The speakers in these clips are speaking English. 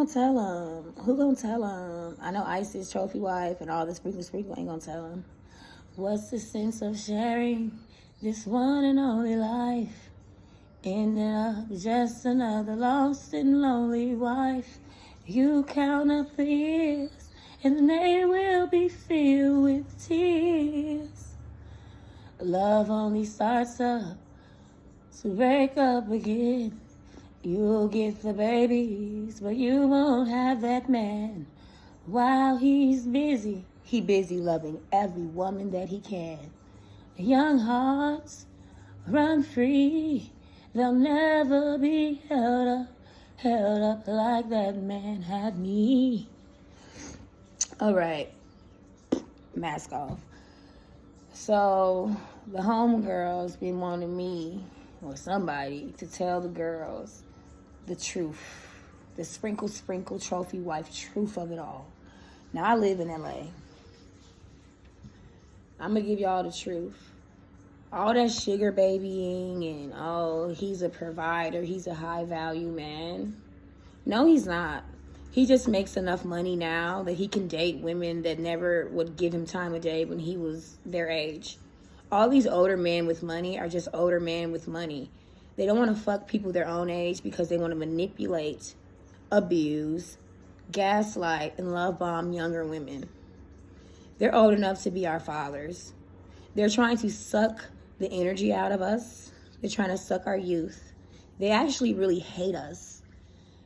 gonna tell him? Who gonna tell him? I know Isis, trophy wife, and all the sprinkle ain't gonna tell him. What's the sense of sharing this one and only life? Ended up just another lost and lonely wife. You count up the years, and they will be filled with tears. Love only starts up to break up again. You'll get the babies, but you won't have that man. While he's busy, he busy loving every woman that he can. Young hearts run free. They'll never be held up like that man had me. All right, mask off. So the homegirls been wanting me or somebody to tell the girls the truth, the sprinkle trophy wife truth of it all. Now I live in LA. I'm gonna give y'all the truth. All that sugar babying and oh, he's a provider, he's a high value man. No, he's not. He just makes enough money now that he can date women that never would give him time of day when he was their age. All these older men with money are just older men with money. They don't want to fuck people their own age because they want to manipulate, abuse, gaslight, and love bomb younger women. They're old enough to be our fathers. They're trying to suck the energy out of us. They're trying to suck our youth. They actually really hate us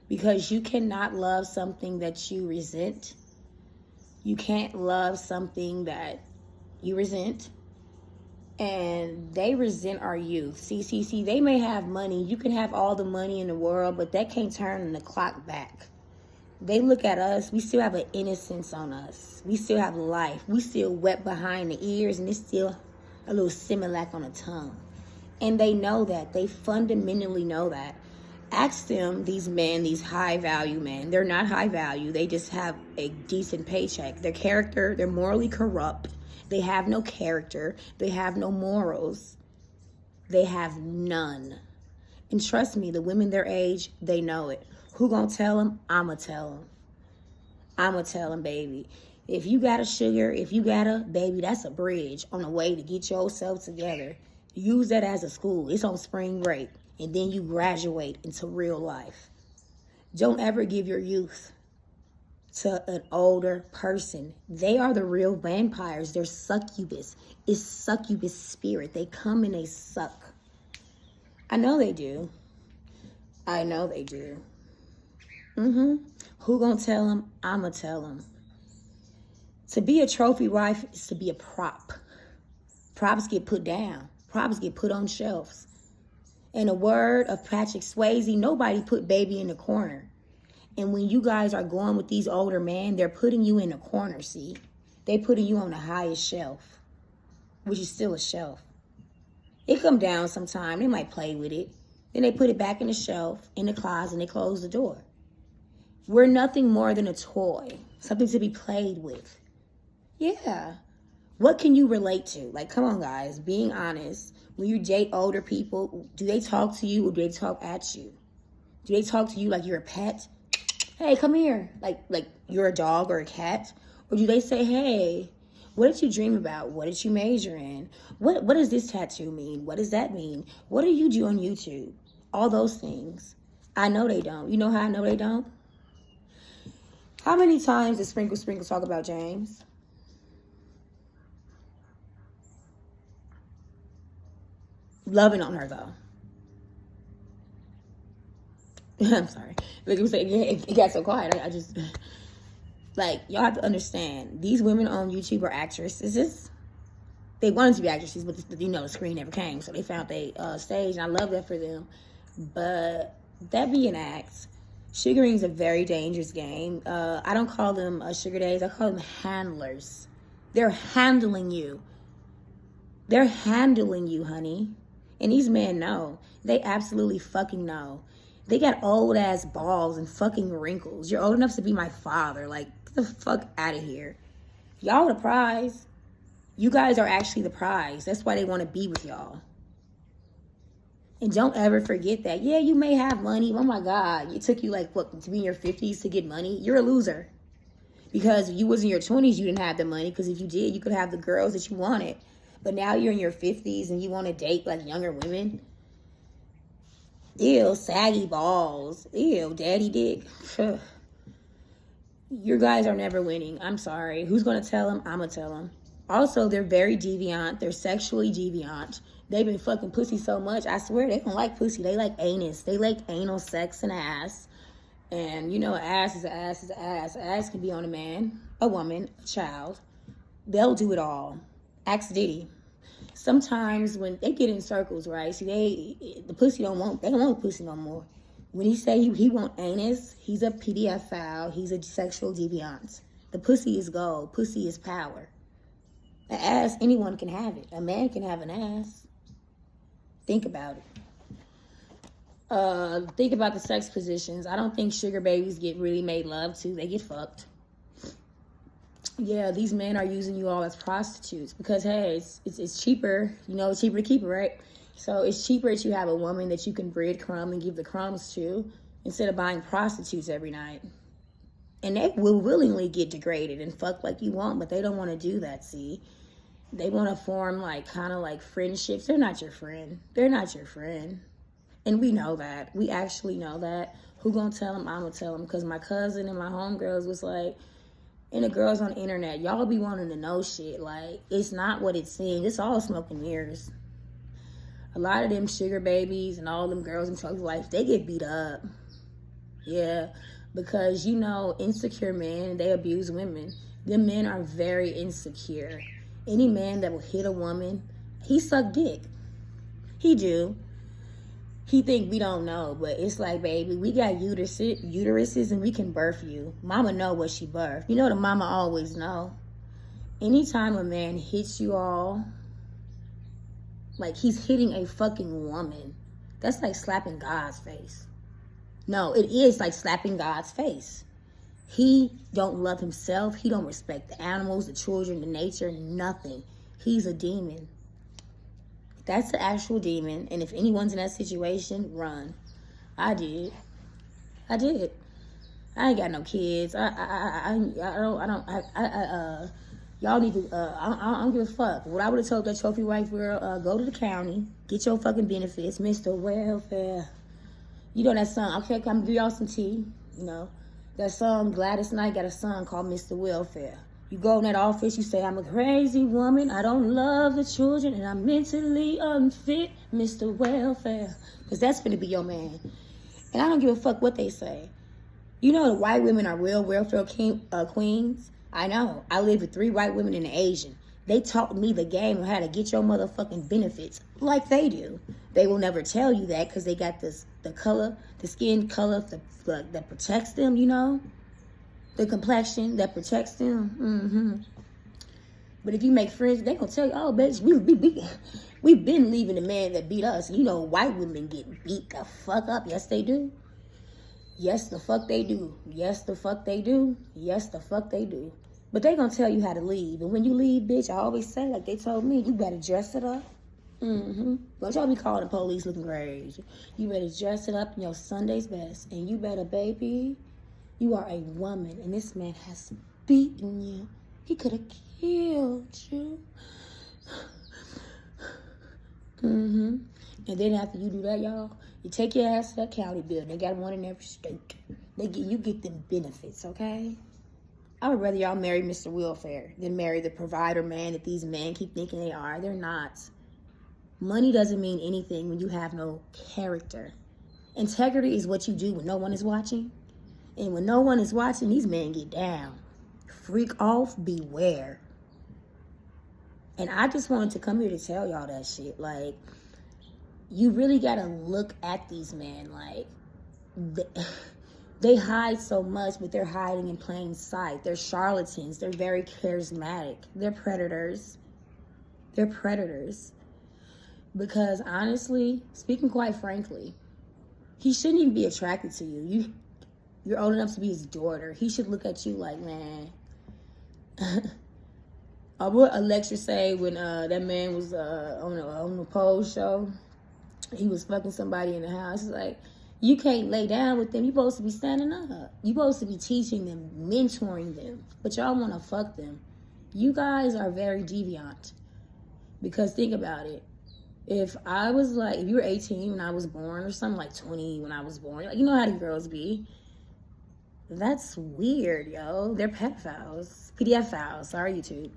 because you cannot love something that you resent. You can't love something that you resent. And they resent our youth. See, they may have money. You can have all the money in the world, but that can't turn the clock back. They look at us. We still have an innocence on us. We still have life. We still wet behind the ears, and it's still a little Similac on the tongue. And they know that. They fundamentally know that. Ask them, these men, these high value men. They're not high value. They just have a decent paycheck. Their character, they're morally corrupt. They have no character. They have no morals. They have none. And trust me, the women their age, they know it. Who gonna tell them? I'ma tell them. I'ma tell them, baby. If you got a sugar, if you got a baby, that's a bridge on the way to get yourself together. Use that as a school. It's on spring break. And then you graduate into real life. Don't ever give your youth to an older person. They are the real vampires. They're succubus. It's succubus spirit. They come and they suck. I know they do. I know they do. Who gonna tell them? I'ma tell them. To be a trophy wife is to be a prop. Props get put down. Props get put on shelves. In a word of Patrick Swayze, nobody put baby in the corner. And when you guys are going with these older men, they're putting you in a corner, see? They putting you on the highest shelf, which is still a shelf. It come down sometime. They might play with it. Then they put it back in the shelf, in the closet, and they close the door. We're nothing more than a toy, something to be played with. Yeah. What can you relate to? Like, come on, guys, being honest. When you date older people, do they talk to you or do they talk at you? Do they talk to you like you're a pet? Hey, come here. Like you're a dog or a cat? Or do they say, hey, what did you dream about? What did you major in? What does this tattoo mean? What does that mean? What do you do on YouTube? All those things. I know they don't. You know how I know they don't? How many times did Sprinkle talk about James? Loving on her, though. I'm sorry. Like you said, it got so quiet. I just, like, y'all have to understand. These women on YouTube are actresses. They wanted to be actresses, but the screen never came. So they found their stage, and I love that for them. But that being act, sugaring is a very dangerous game. I don't call them sugar daddies. I call them handlers. They're handling you. They're handling you, honey. And these men know. They absolutely fucking know. They got old ass balls and fucking wrinkles. You're old enough to be my father. Like, get the fuck out of here. Y'all the prize. You guys are actually the prize. That's why they want to be with y'all. And don't ever forget that. Yeah, you may have money. Oh my God, it took you like what to be in your 50s to get money. You're a loser because you was in your 20s. You didn't have the money because if you did, you could have the girls that you wanted. But now you're in your 50s and you want to date like younger women. Ew, saggy balls. Ew, daddy dick. You guys are never winning. I'm sorry. Who's gonna tell them? I'm gonna tell them. Also, they're very deviant. They're sexually deviant. They've been fucking pussy so much. I swear they don't like pussy. They like anus. They like anal sex and ass. And you know, ass is an ass is an ass. Ass can be on a man, a woman, a child. They'll do it all. Ask Diddy. Sometimes when they get in circles, right? See, the pussy they don't want pussy no more. When he say he want anus, he's a PDF file. He's a sexual deviant. The pussy is gold. Pussy is power. An ass, anyone can have it. A man can have an ass. Think about it. Think about the sex positions. I don't think sugar babies get really made love to. They get fucked. Yeah, these men are using you all as prostitutes because, hey, it's cheaper. You know, it's cheaper to keep it, right? So it's cheaper that you have a woman that you can breadcrumb and give the crumbs to instead of buying prostitutes every night. And they will willingly get degraded and fuck like you want, but they don't want to do that, see? They want to form like kind of like friendships. They're not your friend. They're not your friend. And we know that. We actually know that. Who gonna tell them? I'm gonna tell them because my cousin and my homegirls was like, and the girls on the internet, y'all be wanting to know shit. Like, it's not what it seems. It's all smoke and mirrors. A lot of them sugar babies and all them girls in Chuck's life, they get beat up. Yeah, because, you know, insecure men, they abuse women. Them men are very insecure. Any man that will hit a woman, he suck dick. He do. He think we don't know, but it's like, baby, we got uteruses and we can birth you. Mama know what she birthed. You know the mama always know. Anytime a man hits you all, like he's hitting a fucking woman, that's like slapping God's face. No, it is like slapping God's face. He don't love himself. He don't respect the animals, the children, the nature, nothing. He's a demon. That's the actual demon, and if anyone's in that situation, run. I did. I ain't got no kids. Y'all need to. I don't give a fuck. What I would have told that trophy wife girl, go to the county, get your fucking benefits, Mr. Welfare. You know that song? Okay, come give y'all some tea. You know that song. Gladys Knight got a song called Mr. Welfare. You go in that office, you say, I'm a crazy woman, I don't love the children, and I'm mentally unfit, Mr. Welfare. Because that's going to be your man. And I don't give a fuck what they say. You know the white women are real welfare queens? I know. I live with 3 white women and an Asian. They taught me the game on how to get your motherfucking benefits like they do. They will never tell you that because they got the skin color that protects them, you know? The complexion that protects them. But if you make friends, they gonna tell you, oh, bitch, we've been leaving the man that beat us. You know, white women get beat the fuck up. Yes, they do. Yes, the fuck they do. Yes, the fuck they do. Yes, the fuck they do. But they gonna tell you how to leave. And when you leave, bitch, I always say, like they told me, you better dress it up. Don't y'all be calling the police looking crazy. You better dress it up in your Sunday's best. And you better, baby, you are a woman, and this man has beaten you. He could have killed you. And then after you do that, y'all, you take your ass to that county building. They got one in every state. You get them benefits, okay? I would rather y'all marry Mr. Welfare than marry the provider man that these men keep thinking they are. They're not. Money doesn't mean anything when you have no character. Integrity is what you do when no one is watching. And when no one is watching, these men get down. Freak off, beware. And I just wanted to come here to tell y'all that shit. Like, you really got to look at these men. Like, they hide so much, but they're hiding in plain sight. They're charlatans. They're very charismatic. They're predators. They're predators. Because honestly, speaking quite frankly, he shouldn't even be attracted to you. You're old enough to be his daughter. He should look at you like, man. What Alexa say when that man was on the Pose show? He was fucking somebody in the house. It's like, you can't lay down with them. You're supposed to be standing up. You're supposed to be teaching them, mentoring them. But y'all want to fuck them. You guys are very deviant. Because think about it. If I was like, if you were 18 when I was born or something, like 20 when I was born, like, you know how the girls be. That's weird, yo. They're pedophiles. PDF-philes. Sorry, YouTube.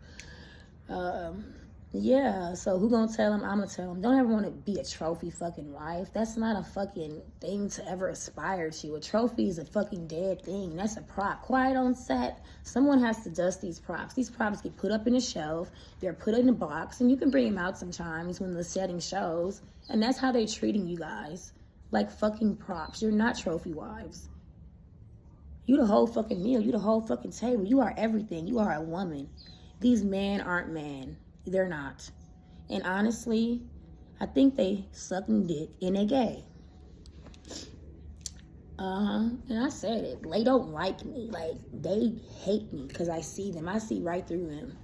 Yeah, so who gonna tell him? I'm gonna tell him. Don't ever want to be a trophy fucking wife. That's not a fucking thing to ever aspire to. A trophy is a fucking dead thing. That's a prop. Quiet on set. Someone has to dust these props. These props get put up in a shelf. They're put in a box, and you can bring them out sometimes when the setting shows. And that's how they're treating you guys. Like fucking props. You're not trophy wives. You the whole fucking meal. You the whole fucking table. You are everything. You are a woman. These men aren't men. They're not. And honestly, I think they sucking dick and they gay. And I said it. They don't like me. Like, they hate me because I see them. I see right through them.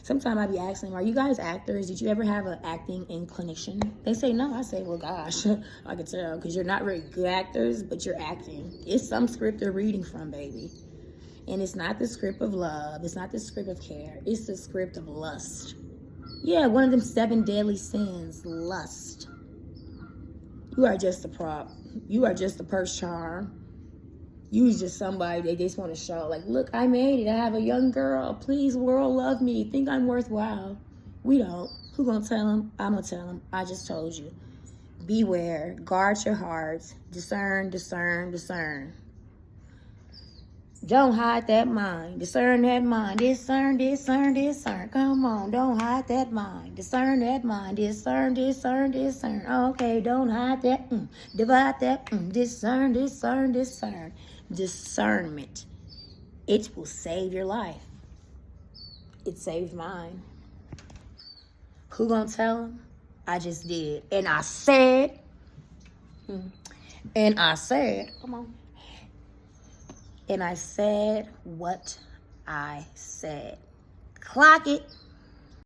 Sometimes I be asking them, are you guys actors? Did you ever have an acting inclination? They say no. I say, well, gosh, I can tell because you're not very good actors, but you're acting. It's some script they're reading from, baby. And it's not the script of love. It's not the script of care. It's the script of lust. Yeah, one of them 7 deadly sins, lust. You are just a prop. You are just a purse charm. You is just somebody they just want to show. Like, look, I made it. I have a young girl. Please, world, love me. Think I'm worthwhile. We don't. Who gonna tell them? I'm gonna tell them. I just told you. Beware. Guard your hearts. Discern, discern, discern. Don't hide that mind. Discern that mind. Discern, discern, discern. Come on, don't hide that mind. Discern that mind. Discern, discern, discern. Okay, don't hide that. Divide that. Discern, discern, discern. Discernment. It will save your life. It saved mine. Who gonna tell him? I just did. And I said, come on. And I said what I said. Clock it.